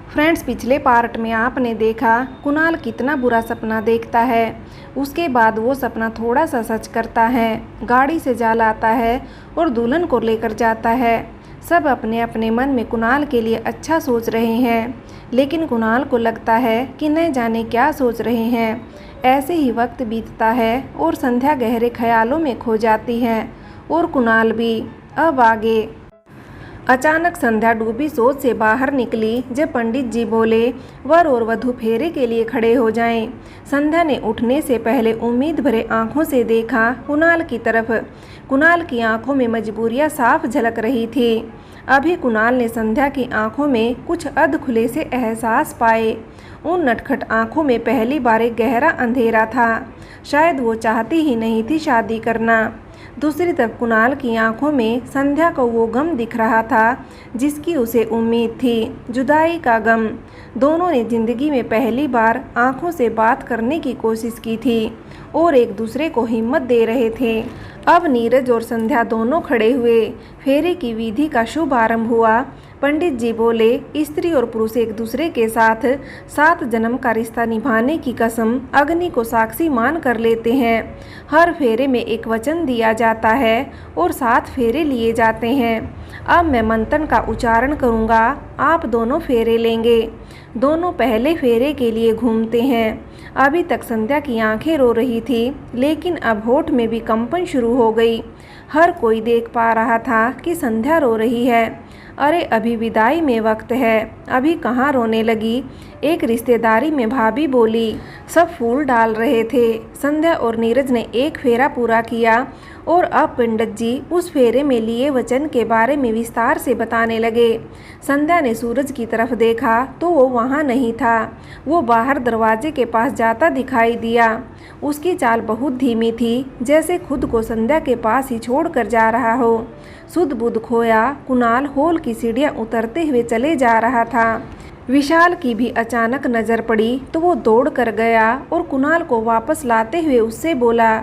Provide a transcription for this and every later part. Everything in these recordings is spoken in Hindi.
फ्रेंड्स, पिछले पार्ट में आपने देखा कुणाल कितना बुरा सपना देखता है। उसके बाद वो सपना थोड़ा सा सच करता है, गाड़ी से जा लाता है और दुल्हन को लेकर जाता है। सब अपने अपने मन में कुणाल के लिए अच्छा सोच रहे हैं, लेकिन कुणाल को लगता है कि न जाने क्या सोच रहे हैं। ऐसे ही वक्त बीतता है और संध्या गहरे ख्यालों में खो जाती है और कुणाल भी। अब आगे। अचानक संध्या डूबी सोच से बाहर निकली जब पंडित जी बोले वर और वधू फेरे के लिए खड़े हो जाएं। संध्या ने उठने से पहले उम्मीद भरे आंखों से देखा कुणाल की तरफ। कुणाल की आंखों में मजबूरियां साफ झलक रही थी। अभी कुणाल ने संध्या की आंखों में कुछ अध खुले से एहसास पाए। उन नटखट आंखों में पहली बार एक गहरा अंधेरा था। शायद वो चाहती ही नहीं थी शादी करना। दूसरी तरफ कुणाल की आंखों में संध्या को वो गम दिख रहा था जिसकी उसे उम्मीद थी, जुदाई का गम। दोनों ने जिंदगी में पहली बार आंखों से बात करने की कोशिश की थी और एक दूसरे को हिम्मत दे रहे थे। अब नीरज और संध्या दोनों खड़े हुए। फेरे की विधि का शुभ आरंभ हुआ। पंडित जी बोले स्त्री और पुरुष एक दूसरे के साथ 7 जन्म का रिश्ता निभाने की कसम अग्नि को साक्षी मान कर लेते हैं। हर फेरे में एक वचन दिया जाता है और 7 फेरे लिए जाते हैं। अब मैं मंत्र का उच्चारण करूँगा, आप दोनों फेरे लेंगे। दोनों पहले फेरे के लिए घूमते हैं। अभी तक संध्या की आंखें रो रही थी, लेकिन अब होठ में भी कंपन शुरू हो गई। हर कोई देख पा रहा था कि संध्या रो रही है। अरे अभी विदाई में वक्त है, अभी कहाँ रोने लगी। एक रिश्तेदारी में भाभी बोली। सब फूल डाल रहे थे। संध्या और नीरज ने एक फेरा पूरा किया और अब पंडित जी उस फेरे में लिए वचन के बारे में विस्तार से बताने लगे। संध्या ने सूरज की तरफ देखा तो वो वहाँ नहीं था। वो बाहर दरवाजे के पास जाता दिखाई दिया। उसकी चाल बहुत धीमी थी, जैसे खुद को संध्या के पास ही छोड़ कर जा रहा हो। सुध बुध खोया कुणाल हॉल की सीढ़ियाँ उतरते हुए चले जा रहा था। विशाल की भी अचानक नज़र पड़ी तो वो दौड़ कर गया और कुणाल को वापस लाते हुए उससे बोला,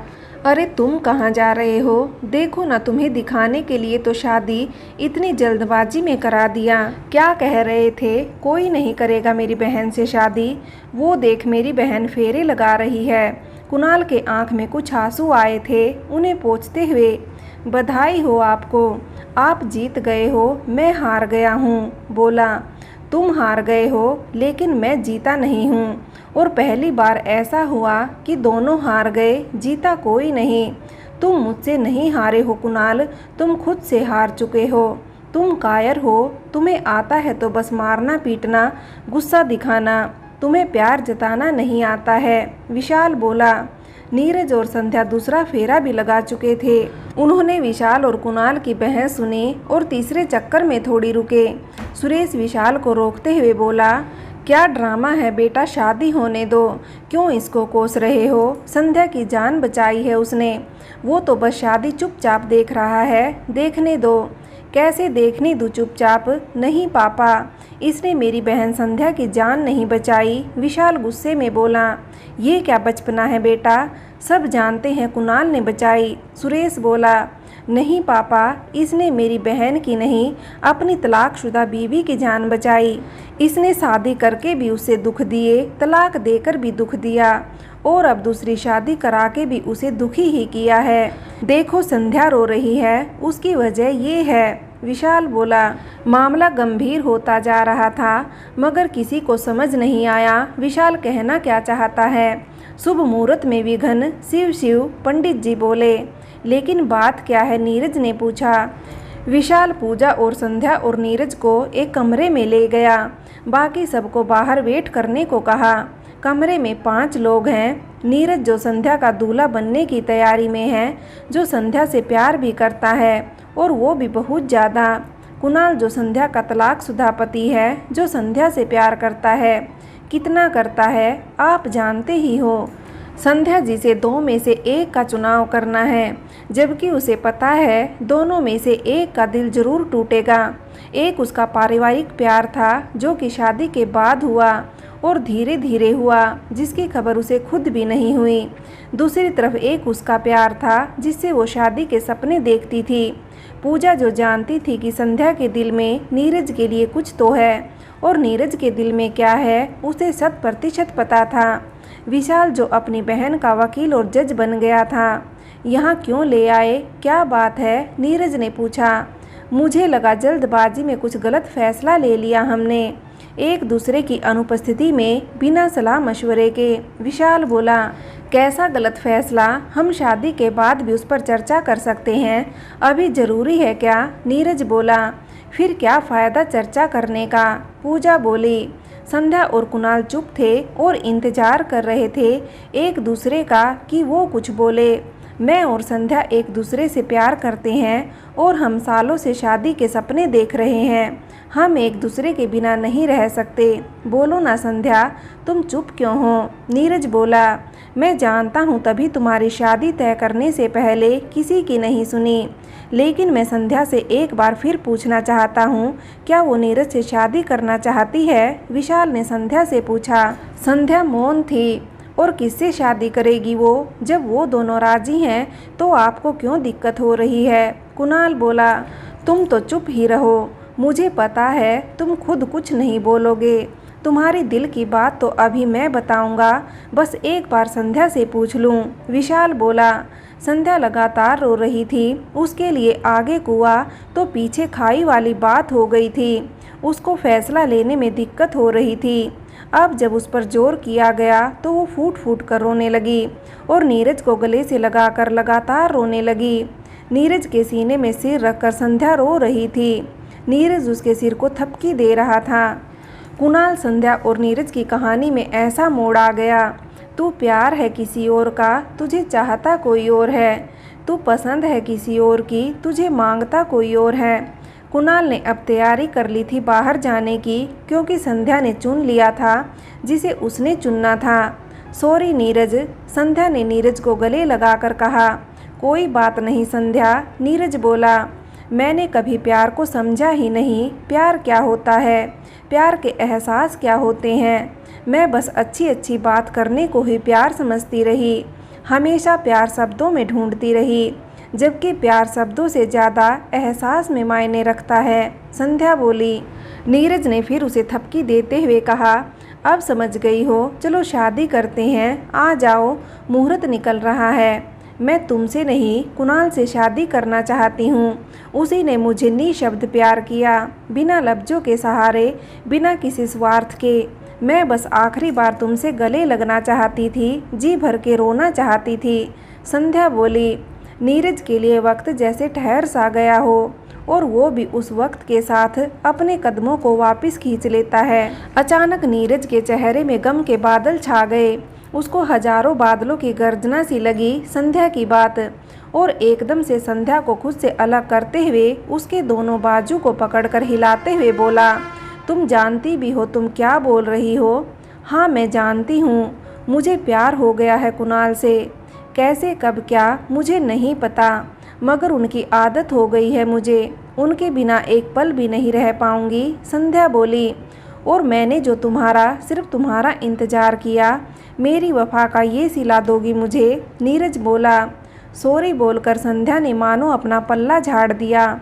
अरे तुम कहाँ जा रहे हो? देखो ना, तुम्हें दिखाने के लिए तो शादी इतनी जल्दबाजी में करा दिया। क्या कह रहे थे? कोई नहीं करेगा मेरी बहन से शादी। वो देख मेरी बहन फेरे लगा रही है। कुणाल के आंख में कुछ आंसू आए थे। उन्हें पोंछते हुए, बधाई हो आपको, आप जीत गए हो, मैं हार गया हूँ। बोला, तुम हार गए हो लेकिन मैं जीता नहीं हूँ। और पहली बार ऐसा हुआ कि दोनों हार गए, जीता कोई नहीं। तुम मुझसे नहीं हारे हो कुणाल, तुम खुद से हार चुके हो। तुम कायर हो। तुम्हें आता है तो बस मारना पीटना, गुस्सा दिखाना। तुम्हें प्यार जताना नहीं आता है। विशाल बोला। नीरज और संध्या दूसरा फेरा भी लगा चुके थे। उन्होंने विशाल और कुणाल की बहस सुनी और तीसरे चक्कर में थोड़ी रुके। सुरेश विशाल को रोकते हुए बोला, क्या ड्रामा है बेटा, शादी होने दो, क्यों इसको कोस रहे हो? संध्या की जान बचाई है उसने। वो तो बस शादी चुपचाप देख रहा है, देखने दो। कैसे देखने दूँ चुपचाप? नहीं पापा, इसने मेरी बहन संध्या की जान नहीं बचाई। विशाल गुस्से में बोला, ये क्या बचपना है बेटा, सब जानते हैं कुणाल ने बचाई। सुरेश बोला, नहीं पापा, इसने मेरी बहन की नहीं, अपनी तलाकशुदा बीवी की जान बचाई। इसने शादी करके भी उसे दुख दिए, तलाक देकर भी दुख दिया और अब दूसरी शादी करा के भी उसे दुखी ही किया है। देखो संध्या रो रही है, उसकी वजह ये है। विशाल बोला। मामला गंभीर होता जा रहा था, मगर किसी को समझ नहीं आया विशाल कहना क्या चाहता है। शुभ मुहूर्त में विघ्न, शिव शिव, पंडित जी बोले। लेकिन बात क्या है? नीरज ने पूछा। विशाल पूजा और संध्या और नीरज को एक कमरे में ले गया। बाकी सबको बाहर वेट करने को कहा। कमरे में 5 लोग हैं। नीरज जो संध्या का दूल्हा बनने की तैयारी में है, जो संध्या से प्यार भी करता है और वो भी बहुत ज़्यादा। कुणाल जो संध्या का तलाकशुदा पति है, जो संध्या से प्यार करता है। कितना करता है आप जानते ही हो। संध्या जी से 2 में से एक का चुनाव करना है, जबकि उसे पता है दोनों में से एक का दिल जरूर टूटेगा। एक उसका पारिवारिक प्यार था जो कि शादी के बाद हुआ और धीरे धीरे हुआ, जिसकी खबर उसे खुद भी नहीं हुई। दूसरी तरफ एक उसका प्यार था जिससे वो शादी के सपने देखती थी। पूजा जो जानती थी कि संध्या के दिल में नीरज के लिए कुछ तो है और नीरज के दिल में क्या है उसे 100% पता था। विशाल जो अपनी बहन का वकील और जज बन गया था, यहाँ क्यों ले आए, क्या बात है? नीरज ने पूछा। मुझे लगा जल्दबाजी में कुछ गलत फैसला ले लिया हमने, एक दूसरे की अनुपस्थिति में, बिना सलाह मशवरे के। विशाल बोला। कैसा गलत फैसला? हम शादी के बाद भी उस पर चर्चा कर सकते हैं, अभी जरूरी है क्या? नीरज बोला। फिर क्या फ़ायदा चर्चा करने का? पूजा बोली। संध्या और कुणाल चुप थे और इंतजार कर रहे थे एक दूसरे का कि वो कुछ बोले। मैं और संध्या एक दूसरे से प्यार करते हैं और हम सालों से शादी के सपने देख रहे हैं। हम एक दूसरे के बिना नहीं रह सकते। बोलो ना संध्या, तुम चुप क्यों हो? नीरज बोला। मैं जानता हूँ तभी तुम्हारी शादी तय करने से पहले किसी की नहीं सुनी, लेकिन मैं संध्या से एक बार फिर पूछना चाहता हूँ, क्या वो नीरज से शादी करना चाहती है? विशाल ने संध्या से पूछा। संध्या मौन थी। और किससे शादी करेगी वो? जब वो दोनों राजी हैं तो आपको क्यों दिक्कत हो रही है? कुणाल बोला। तुम तो चुप ही रहो, मुझे पता है तुम खुद कुछ नहीं बोलोगे। तुम्हारी दिल की बात तो अभी मैं बताऊंगा, बस एक बार संध्या से पूछ लूं। विशाल बोला। संध्या लगातार रो रही थी। उसके लिए आगे कुआं तो पीछे खाई वाली बात हो गई थी। उसको फैसला लेने में दिक्कत हो रही थी। अब जब उस पर जोर किया गया तो वो फूट फूट कर रोने लगी और नीरज को गले से लगाकर लगातार रोने लगी। नीरज के सीने में सिर रखकर संध्या रो रही थी। नीरज उसके सिर को थपकी दे रहा था। कुणाल, संध्या और नीरज की कहानी में ऐसा मोड़ आ गया। तू प्यार है किसी और का, तुझे चाहता कोई और है। तू पसंद है किसी और की, तुझे मांगता कोई और है। कुणाल ने अब तैयारी कर ली थी बाहर जाने की, क्योंकि संध्या ने चुन लिया था जिसे उसने चुनना था। सॉरी नीरज, संध्या ने नीरज को गले लगाकर कहा। कोई बात नहीं संध्या, नीरज बोला। मैंने कभी प्यार को समझा ही नहीं। प्यार क्या होता है, प्यार के एहसास क्या होते हैं? मैं बस अच्छी अच्छी बात करने को ही प्यार समझती रही, हमेशा प्यार शब्दों में ढूंढती रही, जबकि प्यार शब्दों से ज़्यादा एहसास में मायने रखता है, संध्या बोली। नीरज ने फिर उसे थपकी देते हुए कहा। अब समझ गई हो, चलो शादी करते हैं, आ जाओ, मुहूर्त निकल रहा है। मैं तुमसे नहीं, कुणाल से शादी करना चाहती हूँ। उसी ने मुझे निःशब्द प्यार किया, बिना लफ्ज़ों के सहारे, बिना किसी स्वार्थ के। मैं बस आखिरी बार तुमसे गले लगना चाहती थी, जी भर के रोना चाहती थी, संध्या बोली। नीरज के लिए वक्त जैसे ठहर सा गया हो और वो भी उस वक्त के साथ अपने कदमों को वापस खींच लेता है। अचानक नीरज के चेहरे में गम के बादल छा गए। उसको हजारों बादलों की गर्जना सी लगी संध्या की बात, और एकदम से संध्या को खुद से अलग करते हुए उसके दोनों बाजू को पकड़कर हिलाते हुए बोला। तुम जानती भी हो तुम क्या बोल रही हो? हाँ मैं जानती हूँ, मुझे प्यार हो गया है कुणाल से। कैसे कब क्या मुझे नहीं पता, मगर उनकी आदत हो गई है मुझे, उनके बिना एक पल भी नहीं रह पाऊंगी, संध्या बोली। और मैंने जो सिर्फ तुम्हारा इंतज़ार किया, मेरी वफा का ये सिला दोगी मुझे, नीरज बोला। सॉरी बोलकर संध्या ने मानो अपना पल्ला झाड़ दिया।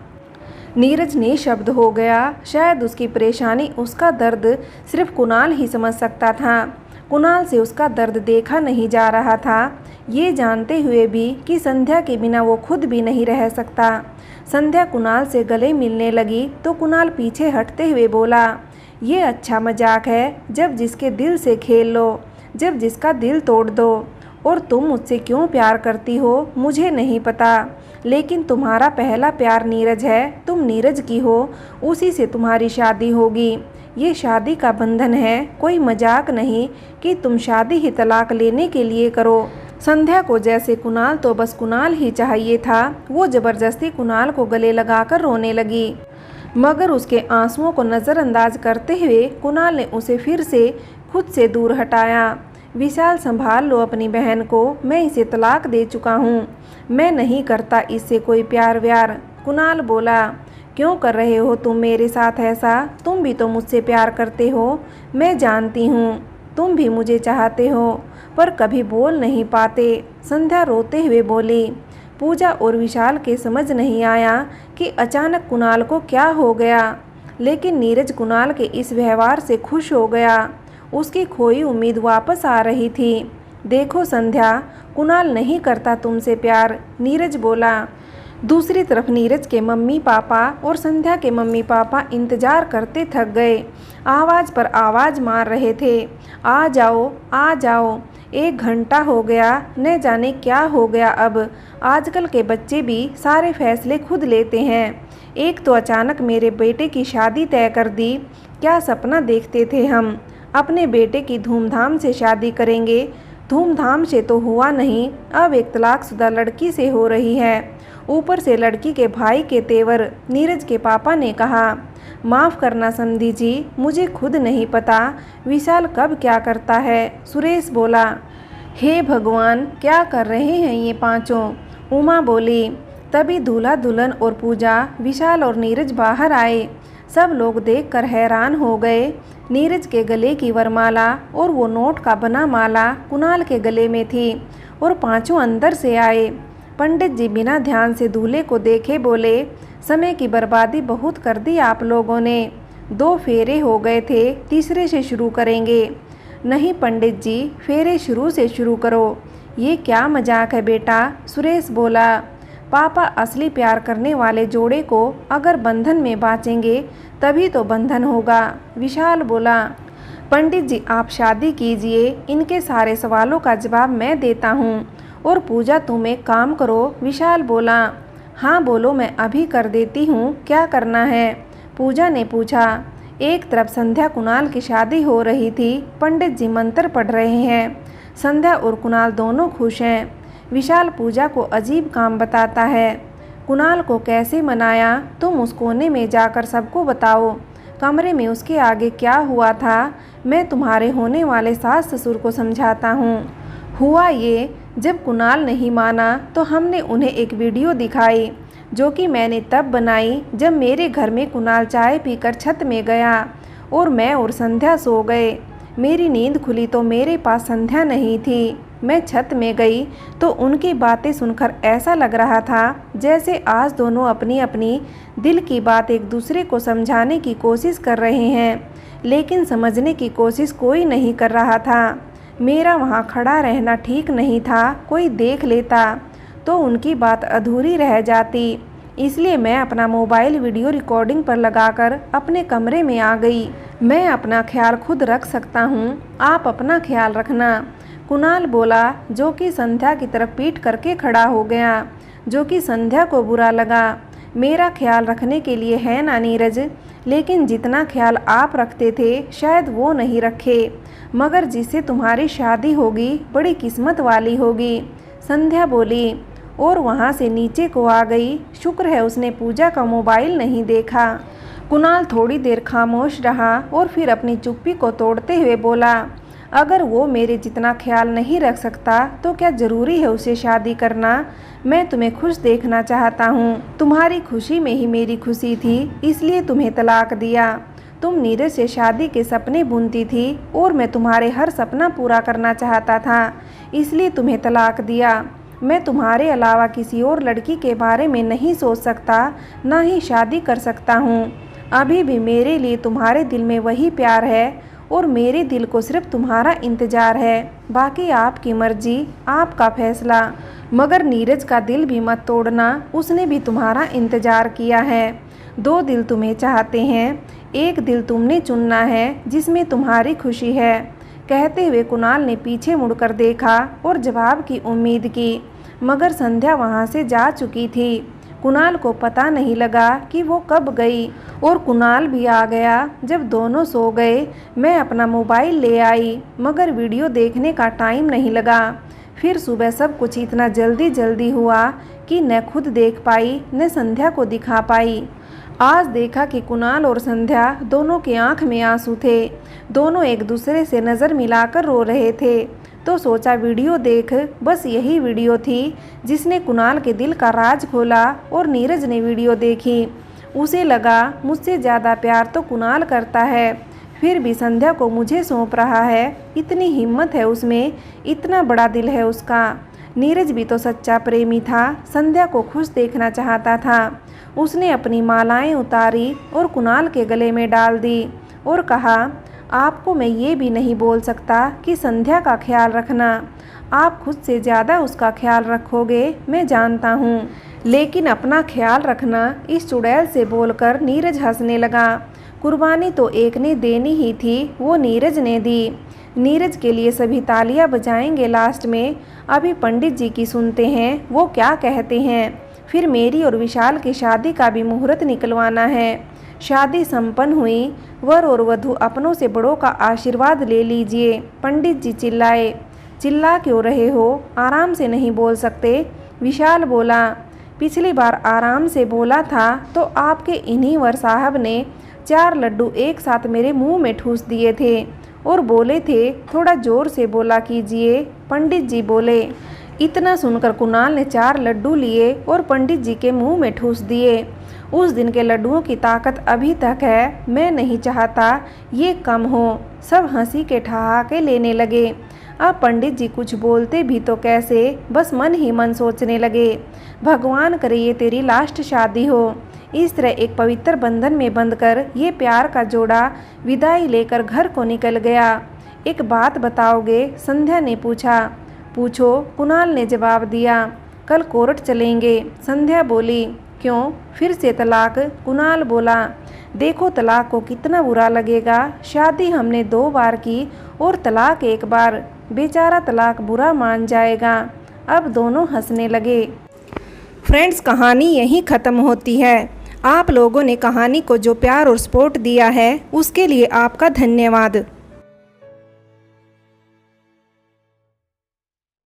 नीरज निशब्द हो गया। शायद उसकी परेशानी, उसका दर्द सिर्फ कुणाल ही समझ सकता था। कुणाल से उसका दर्द देखा नहीं जा रहा था, ये जानते हुए भी कि संध्या के बिना वो खुद भी नहीं रह सकता। संध्या कुणाल से गले मिलने लगी तो कुणाल पीछे हटते हुए बोला। ये अच्छा मजाक है, जब जिसके दिल से खेल लो, जब जिसका दिल तोड़ दो। और तुम मुझसे क्यों प्यार करती हो मुझे नहीं पता, लेकिन तुम्हारा पहला प्यार नीरज है, तुम नीरज की हो, उसी से तुम्हारी शादी होगी। ये शादी का बंधन है, कोई मजाक नहीं कि तुम शादी ही तलाक लेने के लिए करो। संध्या को जैसे कुणाल तो बस कुणाल ही चाहिए था। वो जबरदस्ती कुणाल को गले लगाकर रोने लगी, मगर उसके आंसुओं को नज़रअंदाज करते हुए कुणाल ने उसे फिर से खुद से दूर हटाया। विशाल संभाल लो अपनी बहन को, मैं इसे तलाक दे चुका हूँ, मैं नहीं करता इससे कोई प्यार व्यार, कुणाल बोला। क्यों कर रहे हो तुम मेरे साथ ऐसा? तुम भी तो मुझसे प्यार करते हो, मैं जानती हूँ, तुम भी मुझे चाहते हो, पर कभी बोल नहीं पाते, संध्या रोते हुए बोली। पूजा और विशाल के समझ नहीं आया कि अचानक कुणाल को क्या हो गया। लेकिन नीरज कुणाल के इस व्यवहार से खुश हो गया। उसकी खोई उम्मीद वापस आ रही थी। देखो संध्या, कुणाल नहीं करता तुमसे प्यार, नीरज बोला। दूसरी तरफ नीरज के मम्मी पापा और संध्या के मम्मी पापा इंतजार करते थक गए। आवाज़ पर आवाज़ मार रहे थे, आ जाओ आ जाओ। 1 घंटा हो गया, न जाने क्या हो गया अब। आजकल के बच्चे भी सारे फैसले खुद लेते हैं। एक तो अचानक मेरे बेटे की शादी तय कर दी। क्या सपना देखते थे हम, अपने बेटे की धूमधाम से शादी करेंगे। धूमधाम से तो हुआ नहीं, अब एक तलाकशुदा लड़की से हो रही है, ऊपर से लड़की के भाई के तेवर। नीरज के पापा ने कहा, माफ़ करना समधी जी, मुझे खुद नहीं पता विशाल कब क्या करता है। सुरेश बोला। हे भगवान, क्या कर रहे हैं ये पांचों, उमा बोली। तभी दूल्हा दुल्हन और पूजा, विशाल और नीरज बाहर आए। सब लोग देखकर हैरान हो गए। नीरज के गले की वरमाला और वो नोट का बना माला कुणाल के गले में थी और पांचों अंदर से आए। पंडित जी बिना ध्यान से दूल्हे को देखे बोले, समय की बर्बादी बहुत कर दी आप लोगों ने। 2 फेरे हो गए थे, तीसरे से शुरू करेंगे। नहीं पंडित जी, फेरे शुरू से शुरू करो। ये क्या मजाक है बेटा, सुरेश बोला। पापा, असली प्यार करने वाले जोड़े को अगर बंधन में बांचेंगे तभी तो बंधन होगा, विशाल बोला। पंडित जी, आप शादी कीजिए, इनके सारे सवालों का जवाब मैं देता हूँ। और पूजा, तुम एक काम करो, विशाल बोला। हाँ बोलो, मैं अभी कर देती हूँ, क्या करना है, पूजा ने पूछा। एक तरफ संध्या कुणाल की शादी हो रही थी, पंडित जी मंत्र पढ़ रहे हैं। संध्या और कुणाल दोनों खुश हैं। विशाल पूजा को अजीब काम बताता है, कुणाल को कैसे मनाया, तुम उस कोने में जाकर सबको बताओ। कमरे में उसके आगे क्या हुआ था, मैं तुम्हारे होने वाले सास ससुर को समझाता हूँ। हुआ ये, जब कुणाल नहीं माना तो हमने उन्हें एक वीडियो दिखाई, जो कि मैंने तब बनाई जब मेरे घर में कुणाल चाय पीकर छत में गया और मैं और संध्या सो गए। मेरी नींद खुली तो मेरे पास संध्या नहीं थी। मैं छत में गई तो उनकी बातें सुनकर ऐसा लग रहा था जैसे आज दोनों अपनी अपनी दिल की बात एक दूसरे को समझाने की कोशिश कर रहे हैं, लेकिन समझने की कोशिश कोई नहीं कर रहा था। मेरा वहाँ खड़ा रहना ठीक नहीं था, कोई देख लेता तो उनकी बात अधूरी रह जाती। इसलिए मैं अपना मोबाइल वीडियो रिकॉर्डिंग पर लगाकर अपने कमरे में आ गई। मैं अपना ख्याल खुद रख सकता हूँ, आप अपना ख्याल रखना, कुणाल बोला, जो कि संध्या की तरफ पीठ करके खड़ा हो गया, जो कि संध्या को बुरा लगा। मेरा ख्याल रखने के लिए है ना नीरज, लेकिन जितना ख्याल आप रखते थे शायद वो नहीं रखे, मगर जिससे तुम्हारी शादी होगी बड़ी किस्मत वाली होगी, संध्या बोली और वहाँ से नीचे को आ गई। शुक्र है उसने पूजा का मोबाइल नहीं देखा। कुणाल थोड़ी देर खामोश रहा और फिर अपनी चुप्पी को तोड़ते हुए बोला, अगर वो मेरे जितना ख्याल नहीं रख सकता तो क्या ज़रूरी है उसे शादी करना। मैं तुम्हें खुश देखना चाहता हूँ, तुम्हारी खुशी में ही मेरी खुशी थी, इसलिए तुम्हें तलाक दिया। तुम नीरज से शादी के सपने बुनती थी और मैं तुम्हारे हर सपना पूरा करना चाहता था, इसलिए तुम्हें तलाक दिया। मैं तुम्हारे अलावा किसी और लड़की के बारे में नहीं सोच सकता, ना ही शादी कर सकता हूँ। अभी भी मेरे लिए तुम्हारे दिल में वही प्यार है और मेरे दिल को सिर्फ तुम्हारा इंतज़ार है। बाकी आपकी मर्जी, आपका फैसला, मगर नीरज का दिल भी मत तोड़ना, उसने भी तुम्हारा इंतज़ार किया है। 2 दिल तुम्हें चाहते हैं, एक दिल तुमने चुनना है जिसमें तुम्हारी खुशी है। कहते हुए कुणाल ने पीछे मुड़कर देखा और जवाब की उम्मीद की, मगर संध्या वहाँ से जा चुकी थी। कुणाल को पता नहीं लगा कि वो कब गई और कुणाल भी आ गया जब दोनों सो गए। मैं अपना मोबाइल ले आई, मगर वीडियो देखने का टाइम नहीं लगा। फिर सुबह सब कुछ इतना जल्दी जल्दी हुआ कि न खुद देख पाई न संध्या को दिखा पाई। आज देखा कि कुणाल और संध्या दोनों की आंख में आंसू थे, दोनों एक दूसरे से नज़र मिलाकर रो रहे थे। तो सोचा वीडियो देख, बस यही वीडियो थी जिसने कुणाल के दिल का राज खोला। और नीरज ने वीडियो देखी, उसे लगा मुझसे ज़्यादा प्यार तो कुणाल करता है, फिर भी संध्या को मुझे सौंप रहा है। इतनी हिम्मत है उसमें, इतना बड़ा दिल है उसका। नीरज भी तो सच्चा प्रेमी था, संध्या को खुश देखना चाहता था। उसने अपनी मालाएं उतारी और कुणाल के गले में डाल दी और कहा, आपको मैं ये भी नहीं बोल सकता कि संध्या का ख्याल रखना। आप खुद से ज़्यादा उसका ख्याल रखोगे, मैं जानता हूँ, लेकिन अपना ख्याल रखना, इस चुड़ैल से बोलकर नीरज हंसने लगा। कुर्बानी तो एक ने देनी ही थी, वो नीरज ने दी। नीरज के लिए सभी तालियां बजाएंगे लास्ट में। अभी पंडित जी की सुनते हैं, वो क्या कहते हैं। फिर मेरी और विशाल की शादी का भी मुहूर्त निकलवाना है। शादी संपन्न हुई। वर और वधू अपनों से बड़ों का आशीर्वाद ले लीजिए। पंडित जी चिल्लाए। चिल्ला क्यों रहे हो, आराम से नहीं बोल सकते? विशाल बोला। पिछली बार आराम से बोला था तो आपके इन्हीं वर साहब ने 4 लड्डू एक साथ मेरे मुंह में ठूस दिए थे और बोले थे थोड़ा जोर से बोला कीजिए। पंडित जी बोले। इतना सुनकर कुणाल ने 4 लड्डू लिए और पंडित जी के मुंह में ठूस दिए। उस दिन के लड्डुओं की ताकत अभी तक है। मैं नहीं चाहता ये कम हो। सब हंसी के ठहाके लेने लगे। अब पंडित जी कुछ बोलते भी तो कैसे, बस मन ही मन सोचने लगे, भगवान करे ये तेरी लास्ट शादी हो। इस तरह एक पवित्र बंधन में बंधकर ये प्यार का जोड़ा विदाई लेकर घर को निकल गया। एक बात बताओगे, संध्या ने पूछा। पूछो, कुणाल ने जवाब दिया। कल कोर्ट चलेंगे, संध्या बोली। क्यों, फिर से तलाक? कुणाल बोला। देखो तलाक को कितना बुरा लगेगा। शादी हमने 2 बार की और तलाक 1 बार। बेचारा तलाक बुरा मान जाएगा। अब दोनों हंसने लगे। फ्रेंड्स, कहानी यहीं ख़त्म होती है। आप लोगों ने कहानी को जो प्यार और सपोर्ट दिया है उसके लिए आपका धन्यवाद।